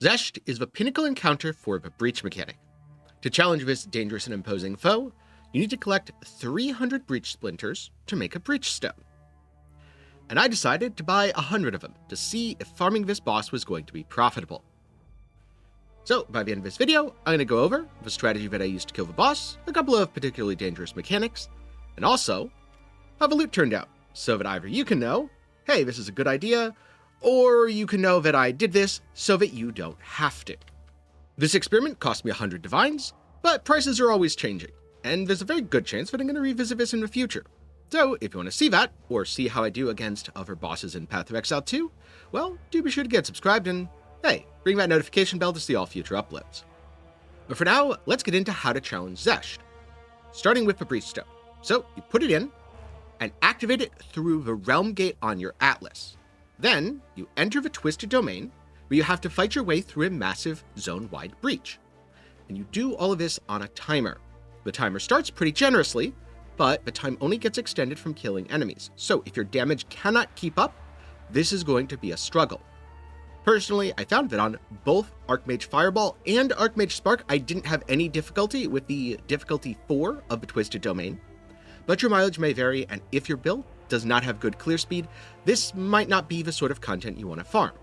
Xesht is the pinnacle encounter for the breach mechanic. To challenge this dangerous and imposing foe, you need to collect 300 breach splinters to make a breach stone. And I decided to buy 100 of them to see if farming this boss was going to be profitable. So by the end of this video, I'm going to go over the strategy that I used to kill the boss, a couple of particularly dangerous mechanics, and also how the loot turned out, so that either you can know, hey, this is a good idea, or you can know that I did this so that you don't have to. This experiment cost me 100 divines, but prices are always changing, and there's a very good chance that I'm going to revisit this in the future. So if you want to see that, or see how I do against other bosses in Path of Exile 2, well, do be sure to get subscribed and, hey, ring that notification bell to see all future uploads. But for now, let's get into how to challenge Xesht, starting with the Breachstone. So you put it in, and activate it through the Realm Gate on your Atlas. Then, you enter the Twisted Domain, where you have to fight your way through a massive zone-wide breach. And you do all of this on a timer. The timer starts pretty generously, but the time only gets extended from killing enemies. So if your damage cannot keep up, this is going to be a struggle. Personally, I found that on both Archmage Fireball and Archmage Spark, I didn't have any difficulty with the difficulty 4 of the Twisted Domain. But your mileage may vary, and if your build does not have good clear speed, this might not be the sort of content you want to farm.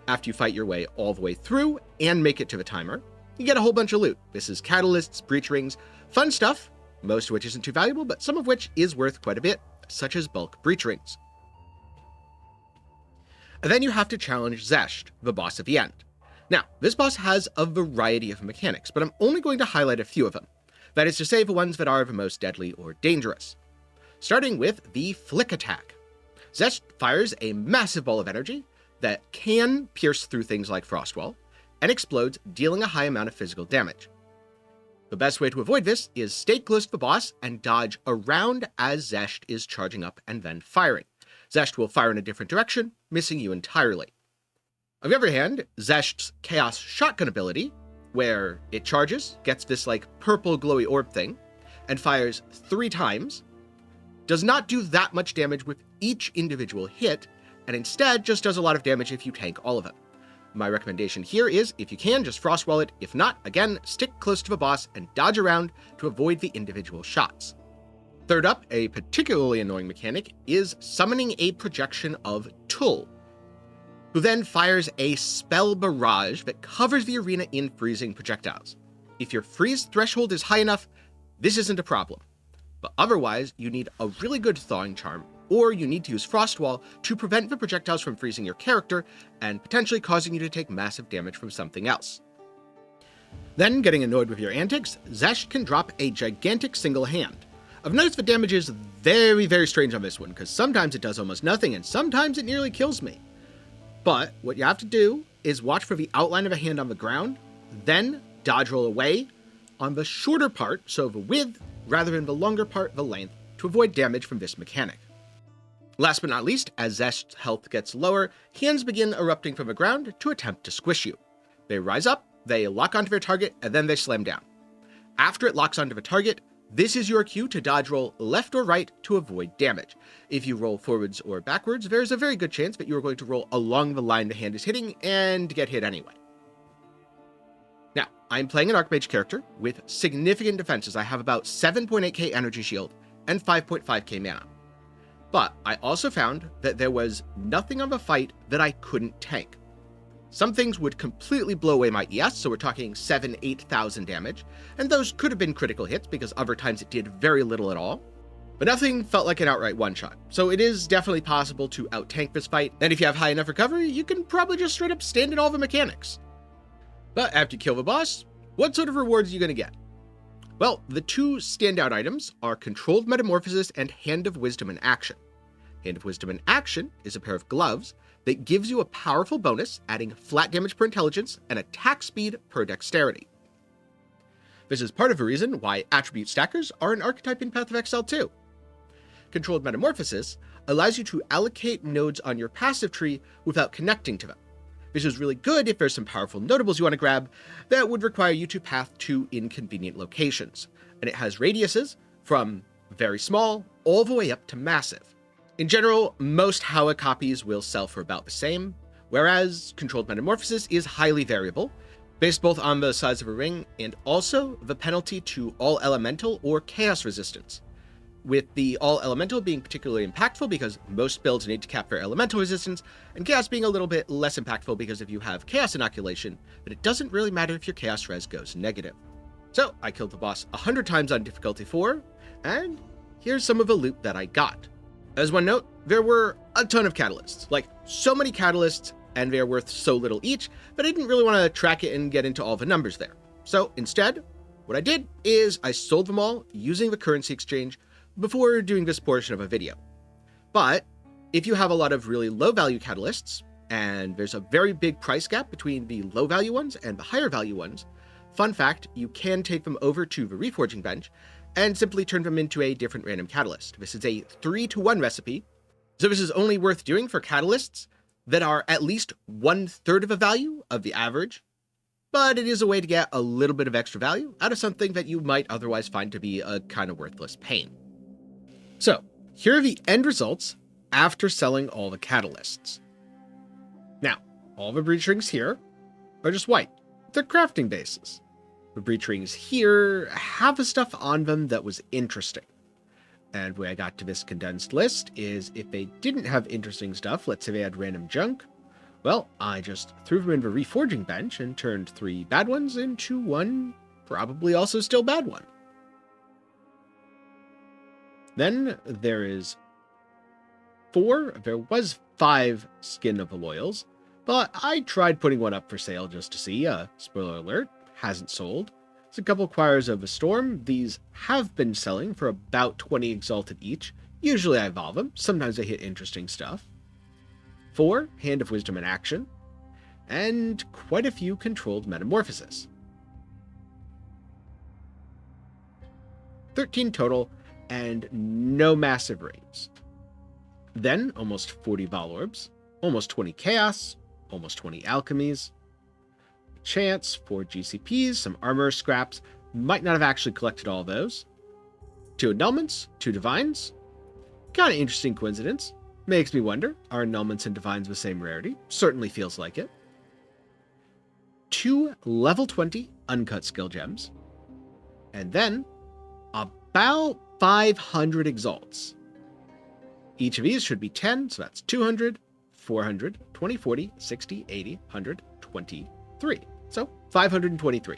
After you fight your way all the way through and make it to the timer, you get a whole bunch of loot. This is catalysts, breach rings, fun stuff, most of which isn't too valuable, but some of which is worth quite a bit, such as bulk breach rings. And then you have to challenge Xesht, the boss at the end. Now, this boss has a variety of mechanics, but I'm only going to highlight a few of them. That is to say, the ones that are the most deadly or dangerous. Starting with the Flick attack. Xesht fires a massive ball of energy that can pierce through things like Frostwall, and explodes, dealing a high amount of physical damage. The best way to avoid this is stay close to the boss and dodge around as Xesht is charging up and then firing. Xesht will fire in a different direction, missing you entirely. On the other hand, Zesht's Chaos Shotgun ability, where it charges, gets this like purple glowy orb thing, and fires 3 times, does not do that much damage with each individual hit, and instead just does a lot of damage if you tank all of them. My recommendation here is, if you can, just Frostwall it. If not, again, stick close to the boss and dodge around to avoid the individual shots. Third up, a particularly annoying mechanic is summoning a projection of Tull, who then fires a spell barrage that covers the arena in freezing projectiles. If your freeze threshold is high enough, this isn't a problem. But otherwise, you need a really good thawing charm, or you need to use Frostwall to prevent the projectiles from freezing your character and potentially causing you to take massive damage from something else. Then, getting annoyed with your antics, Xesht can drop a gigantic single hand. I've noticed the damage is very, very strange on this one, because sometimes it does almost nothing, and sometimes it nearly kills me. But what you have to do is watch for the outline of a hand on the ground, then dodge roll away on the shorter part, so the width, rather than the longer part, the length, to avoid damage from this mechanic. Last but not least, as Xesht's health gets lower, hands begin erupting from the ground to attempt to squish you. They rise up, they lock onto their target, and then they slam down. After it locks onto the target, this is your cue to dodge roll left or right to avoid damage. If you roll forwards or backwards, there's a very good chance that you are going to roll along the line the hand is hitting and get hit anyway. Now, I'm playing an Archmage character with significant defenses. I have about 7.8k energy shield and 5.5k mana. But I also found that there was nothing on the fight that I couldn't tank. Some things would completely blow away my ES, so we're talking 8,000 damage, and those could have been critical hits because other times it did very little at all. But nothing felt like an outright one-shot, so it is definitely possible to out-tank this fight, and if you have high enough recovery, you can probably just straight up stand in all the mechanics. But after you kill the boss, what sort of rewards are you going to get? Well, the 2 standout items are Controlled Metamorphosis and Hand of Wisdom in Action. Hand of Wisdom in Action is a pair of gloves that gives you a powerful bonus, adding flat damage per intelligence and attack speed per dexterity. This is part of the reason why attribute stackers are an archetype in Path of Exile 2. Controlled Metamorphosis allows you to allocate nodes on your passive tree without connecting to them. This is really good if there's some powerful notables you want to grab that would require you to path to inconvenient locations, and it has radiuses from very small all the way up to massive. In general, most Hawa copies will sell for about the same, whereas Controlled Metamorphosis is highly variable, based both on the size of a ring and also the penalty to all elemental or chaos resistance, with the all elemental being particularly impactful because most builds need to cap for elemental resistance, and chaos being a little bit less impactful because if you have chaos inoculation, but it doesn't really matter if your chaos res goes negative. So I killed the boss 100 times on difficulty 4, and here's some of the loot that I got. As one note, there were a ton of catalysts, like so many catalysts, and they're worth so little each, but I didn't really want to track it and get into all the numbers there. So instead, what I did is I sold them all using the currency exchange before doing this portion of a video. But if you have a lot of really low value catalysts, and there's a very big price gap between the low value ones and the higher value ones, fun fact, you can take them over to the reforging bench and simply turn them into a different random catalyst. This is a 3-to-1 recipe, so this is only worth doing for catalysts that are at least 1/3 of the value of the average, but it is a way to get a little bit of extra value out of something that you might otherwise find to be a kind of worthless pain. So here are the end results after selling all the catalysts. Now, all the breach rings here are just white. They're crafting bases. The breach rings here have the stuff on them that was interesting. And the way I got to this condensed list is if they didn't have interesting stuff, let's say they had random junk, well, I just threw them in the reforging bench and turned 3 bad ones into 1 probably also still bad one. Then there is 4, there was 5 Skin of the Loyals, but I tried putting one up for sale just to see, spoiler alert, hasn't sold. It's a couple Choirs of the Storm. These have been selling for about 20 Exalted each. Usually I evolve them, sometimes I hit interesting stuff. 4 Hand of Wisdom in Action, and quite a few Controlled Metamorphosis. 13 total, and no massive rings. Then almost 40 Ball Orbs, almost 20 Chaos, almost 20 Alchemies, Chance, 4 GCPs, some armor scraps, might not have actually collected all those. 2 annulments, 2 divines. Kind of interesting coincidence. Makes me wonder, are annulments and divines the same rarity? Certainly feels like it. 2 level 20 uncut skill gems. And then about 500 exalts. Each of these should be 10, so that's 200, 400, 20, 40, 60, 80, 100, 23. So 523.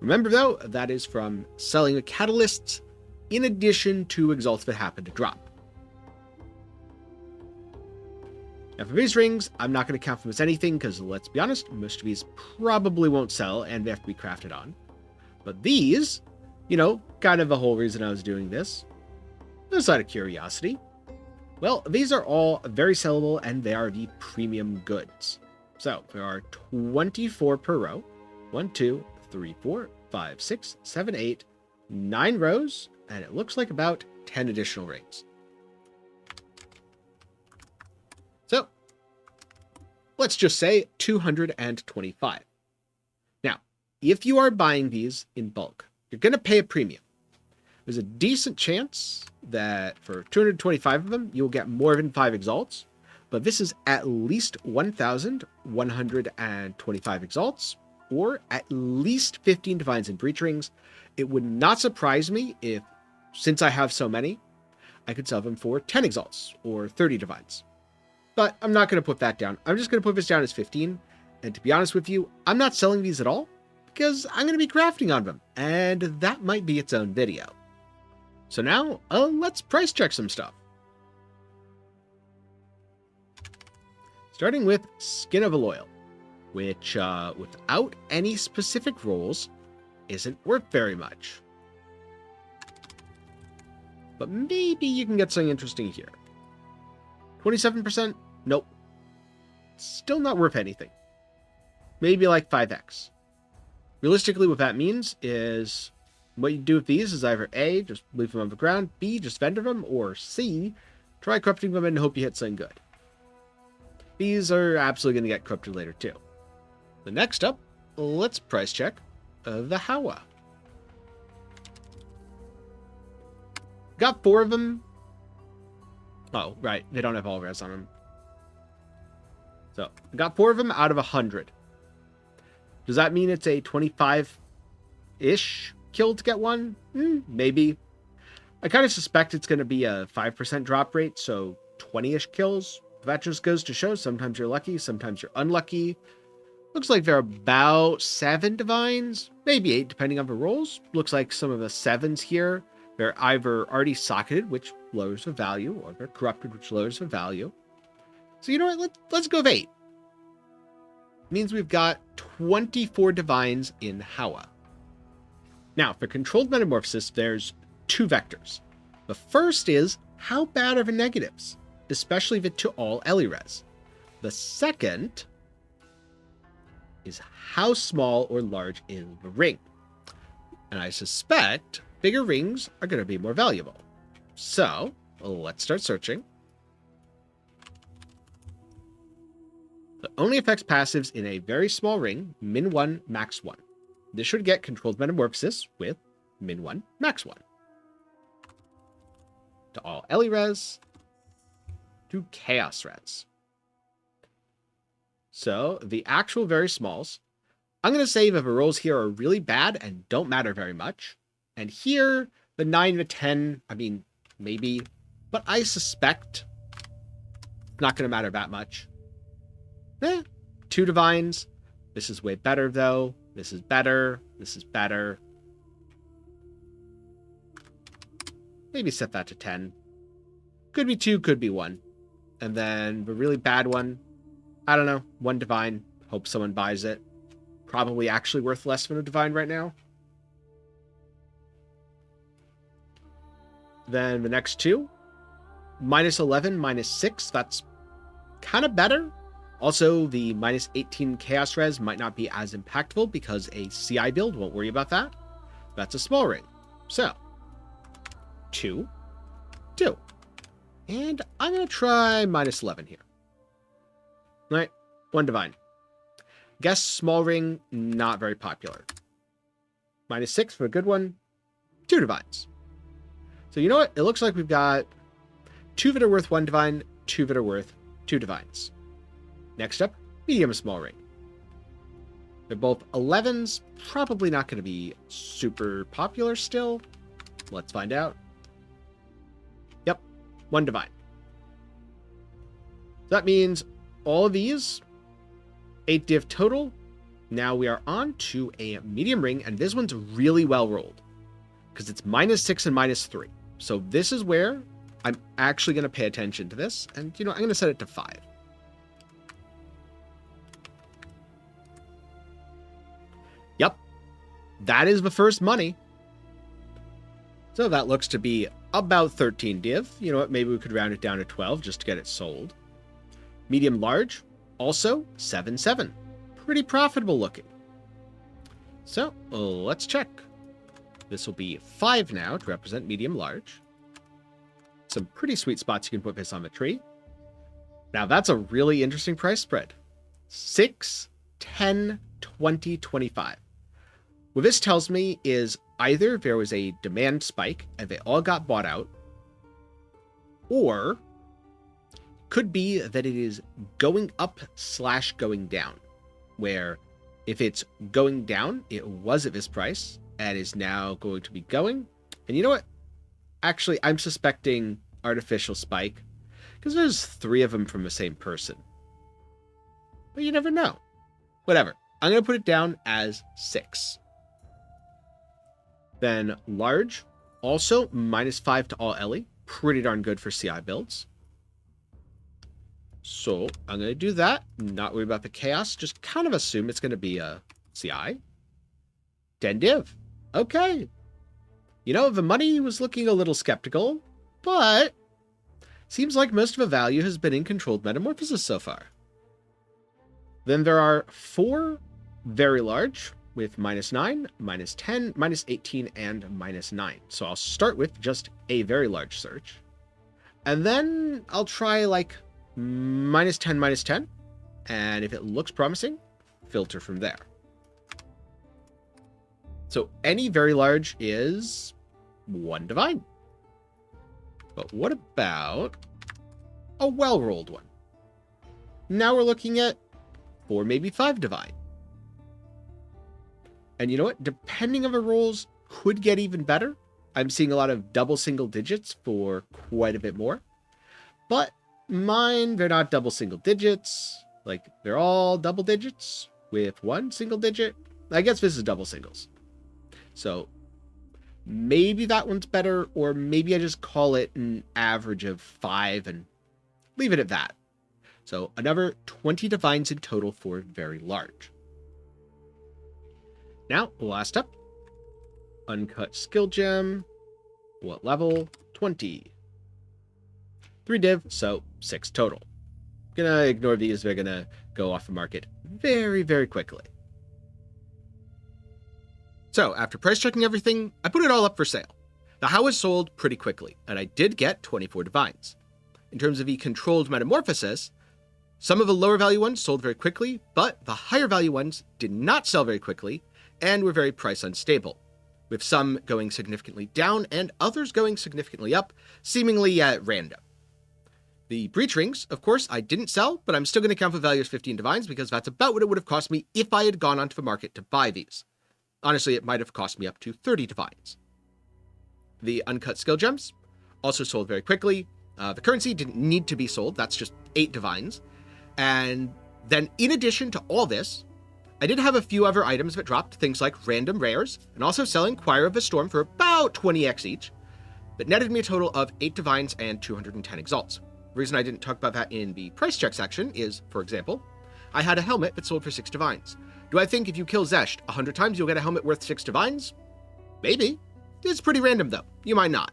Remember though, that is from selling the catalysts in addition to exalts that happen to drop. Now for these rings, I'm not going to count them as anything because let's be honest, most of these probably won't sell and they have to be crafted on. But these, you know, kind of the whole reason I was doing this, just out of curiosity. Well, these are all very sellable and they are the premium goods. So there are 24 per row. 1, 2, 3, 4, 5, 6, 7, 8, 9 rows, and it looks like about 10 additional rings. So let's just say 225. Now, if you are buying these in bulk, you're going to pay a premium. There's a decent chance that for 225 of them, you'll get more than 5 exalts, but this is at least 1,125 exalts, or at least 15 divines and breach rings. It would not surprise me if, since I have so many, I could sell them for 10 exalts or 30 divines. But I'm not going to put that down. I'm just going to put this down as 15. And to be honest with you, I'm not selling these at all because I'm going to be crafting on them, and that might be its own video. So now, let's price check some stuff. Starting with Skin of a Loyal, which, without any specific rolls, isn't worth very much. But maybe you can get something interesting here. 27%? Nope. Still not worth anything. Maybe like 5x. Realistically, what that means is what you do with these is either A, just leave them on the ground, B, just vendor them, or C, try corrupting them and hope you hit something good. These are absolutely going to get corrupted later too. The next up, let's price check the Hawa. Got 4 of them. Oh, right. They don't have all res on them. So I got 4 of them out of 100. Does that mean it's a 25-ish kill to get one? Maybe. I kind of suspect it's going to be a 5% drop rate, so 20-ish kills. That just goes to show sometimes you're lucky, sometimes you're unlucky. Looks like there are about 7 divines, maybe 8 depending on the rolls. Looks like some of the 7s here, they're either already socketed, which lowers the value, or they're corrupted, which lowers the value. So you know what, let's go with 8. Means we've got 24 divines in Hawa. Now, for controlled metamorphosis, there's 2 vectors. The first is, how bad are the negatives? Especially the to all Elirez. The second is how small or large is the ring. And I suspect bigger rings are going to be more valuable. So, let's start searching. It only affects passives in a very small ring, min 1, max 1. This should get controlled metamorphosis with min 1, max 1. To all Elirez, to Chaos Res. So, the actual very smalls, I'm going to say that the rolls here are really bad and don't matter very much. And here, the 9 to 10, I mean, maybe, but I suspect it's not going to matter that much. 2 divines. This is way better, though. This is better. This is better. Maybe set that to 10. Could be 2, could be 1. And then the really bad one, I don't know, 1 divine. Hope someone buys it. Probably actually worth less than a divine right now. Then the next 2. Minus 11, minus 6. That's kind of better. Also, the minus 18 Chaos Res might not be as impactful because a CI build won't worry about that. That's a small ring. So, 2, 2. And I'm going to try minus 11 here. All right, 1 divine. Guess small ring, not very popular. Minus 6 for a good one. 2 divines. So you know what? It looks like we've got 2 that are worth 1 divine, 2 that are worth 2 divines. Next up, medium small ring. They're both 11s, probably not going to be super popular still. Let's find out. Yep, 1 divine. So that means all of these, 8 div total. Now we are on to a medium ring, and this one's really well rolled because it's minus 6 and minus 3. So this is where I'm actually going to pay attention to this, and you know, I'm going to set it to 5. Yep, that is the first money. So that looks to be about 13 div. You know what, maybe we could round it down to 12 just to get it sold. Medium large, also 7-7. Pretty profitable looking. So let's check. This will be 5 now to represent medium large. Some pretty sweet spots you can put this on the tree. Now that's a really interesting price spread. 6, 10, 20, 25. What this tells me is either there was a demand spike and they all got bought out, or could be that it is going up / going down, where if it's going down, it was at this price and is now going to be going. And you know what? Actually, I'm suspecting artificial spike because there's 3 of them from the same person. But you never know. Whatever. I'm going to put it down as 6. Then large, also minus 5 to all Ellie. Pretty darn good for CI builds. So I'm going to do that. Not worry about the chaos. Just kind of assume it's going to be a CI. 10 div. Okay. You know, the money was looking a little skeptical, but seems like most of the value has been in controlled metamorphosis so far. Then there are 4 very large with minus 9, minus 10, minus 18, and minus 9. So I'll start with just a very large search. And then I'll try like minus 10, minus 10. And if it looks promising, filter from there. So any very large is 1 divine. But what about a well-rolled one? now we're looking at 4, maybe 5 divine. And you know what? Depending on the rolls, could get even better. I'm seeing a lot of double single digits for quite a bit more. But mine, they're not double single digits. Like, they're all double digits with 1 single digit. I guess this is double singles. So maybe that one's better, or maybe I just call it an average of 5 and leave it at that. So another 20 divines in total for very large. Now, last up, uncut skill gem. What level? 20. 3 div, so 6 total. Gonna ignore these, they're gonna go off the market very, very quickly. So, after price checking everything, I put it all up for sale. The How was sold pretty quickly, and I did get 24 divines. In terms of the controlled metamorphosis, some of the lower value ones sold very quickly, but the higher value ones did not sell very quickly, and were very price unstable, with some going significantly down and others going significantly up, seemingly at random. The breach rings, of course, I didn't sell, but I'm still going to count the value as 15 divines because that's about what it would have cost me if I had gone onto the market to buy these. Honestly, it might have cost me up to 30 divines. The uncut skill gems also sold very quickly. The currency didn't need to be sold, that's just 8 divines. And then in addition to all this, I did have a few other items that dropped, things like random rares, and also selling Choir of the Storm for about 20x each, that netted me a total of 8 divines and 210 exalts. The reason I didn't talk about that in the price check section is, for example, I had a helmet that sold for 6 divines. Do I think if you kill Xesht 100 times you'll get a helmet worth 6 divines? Maybe. It's pretty random though, you might not.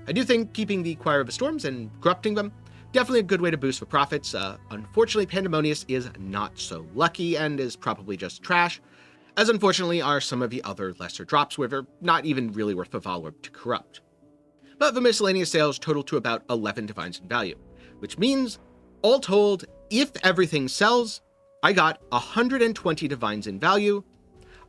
I do think keeping the Choir of the Storms and corrupting them, definitely a good way to boost the profits. Unfortunately, Pandemonious is not so lucky and is probably just trash, as unfortunately are some of the other lesser drops where they're not even really worth the valor to corrupt. But the miscellaneous sales total to about 11 divines in value, which means, all told, if everything sells, I got 120 divines in value,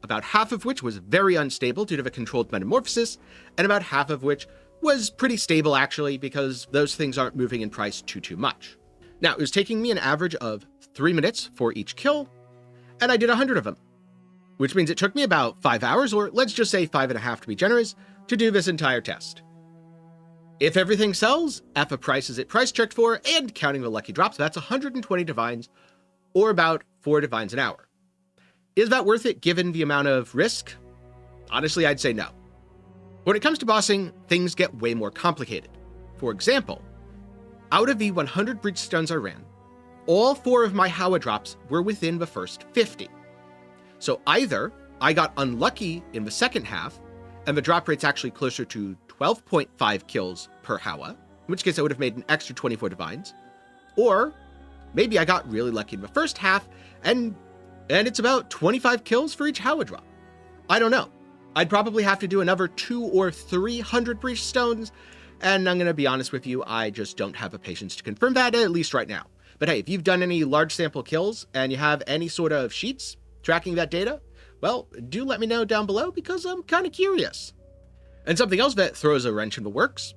about half of which was very unstable due to the controlled metamorphosis, and about half of which was pretty stable actually, because those things aren't moving in price too much. Now, it was taking me an average of 3 minutes for each kill, and I did 100 of them, which means it took me about 5 hours, or let's just say 5.5 to be generous, to do this entire test. If everything sells at the prices it price checked for, and counting the lucky drops, that's 120 divines, or about 4 divines an hour. Is that worth it given the amount of risk? Honestly, I'd say no. When it comes to bossing, things get way more complicated. For example, out of the 100 Breachstones I ran, all 4 of my Howa drops were within the first 50. So either I got unlucky in the second half, and the drop rate's actually closer to 12.5 kills per Howa, in which case I would have made an extra 24 divines, or maybe I got really lucky in the first half, and it's about 25 kills for each Howa drop. I don't know. I'd probably have to do another 200 or 300 Breachstones, and I'm going to be honest with you, I just don't have the patience to confirm that, at least right now. But hey, if you've done any large sample kills, and you have any sort of sheets tracking that data, well, do let me know down below, because I'm kind of curious. And something else that throws a wrench in the works,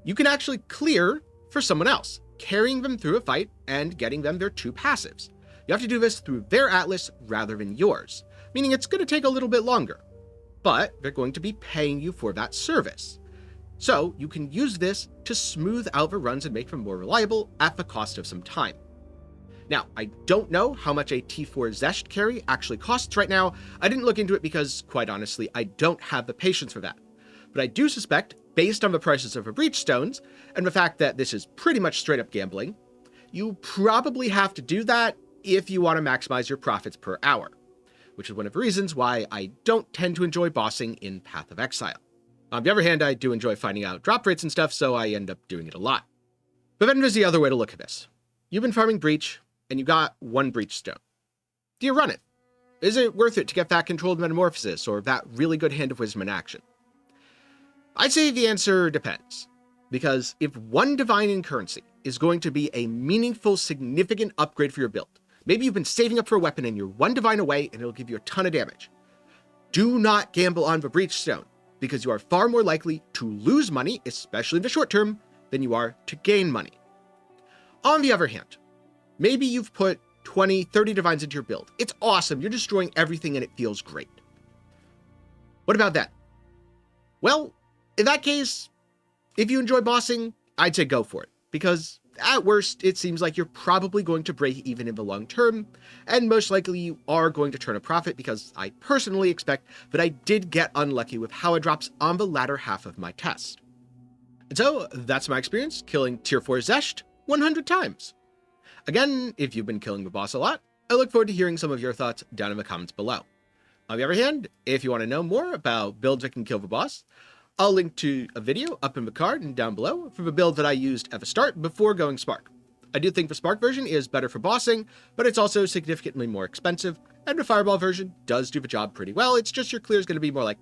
you can actually clear for someone else, carrying them through a fight and getting them their 2 passives. You have to do this through their atlas rather than yours, meaning it's going to take a little bit longer, but they're going to be paying you for that service. So you can use this to smooth out the runs and make them more reliable at the cost of some time. Now, I don't know how much a T4 Xesht carry actually costs right now. I didn't look into it because, quite honestly, I don't have the patience for that. But I do suspect, based on the prices of the Breachstones, and the fact that this is pretty much straight up gambling, you probably have to do that if you want to maximize your profits per hour, which is one of the reasons why I don't tend to enjoy bossing in Path of Exile. On the other hand, I do enjoy finding out drop rates and stuff, so I end up doing it a lot. But then there's the other way to look at this. You've been farming Breach, and you got 1 Breachstone. Do you run it? Is it worth it to get that controlled metamorphosis, or that really good Hand of Wisdom in action? I'd say the answer depends, because if 1 divine in currency is going to be a meaningful, significant upgrade for your build, maybe you've been saving up for a weapon and you're 1 divine away and it'll give you a ton of damage, do not gamble on the Breachstone, because you are far more likely to lose money, especially in the short term, than you are to gain money. On the other hand, Maybe you've put 20, 30 divines into your build. It's awesome. You're destroying everything and it feels great. What about that? Well, in that case, if you enjoy bossing, I'd say go for it, because at worst, it seems like you're probably going to break even in the long term, and most likely you are going to turn a profit, because I personally expect that I did get unlucky with how it drops on the latter half of my test. And so that's my experience killing Tier 4 Xesht 100 times. Again, if you've been killing the boss a lot, I look forward to hearing some of your thoughts down in the comments below. On the other hand, if you want to know more about builds that can kill the boss, I'll link to a video up in the card and down below for the build that I used at the start before going Spark. I do think the Spark version is better for bossing, but it's also significantly more expensive, and the Fireball version does do the job pretty well. It's just your clear is going to be more like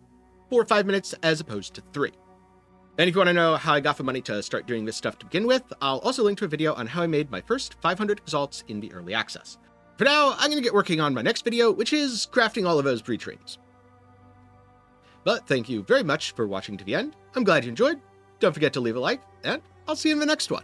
4 or 5 minutes as opposed to 3. And if you want to know how I got the money to start doing this stuff to begin with, I'll also link to a video on how I made my first 500 exalts in the early access. For now, I'm going to get working on my next video, which is crafting all of those breach rings. But thank you very much for watching to the end. I'm glad you enjoyed. Don't forget to leave a like, and I'll see you in the next one.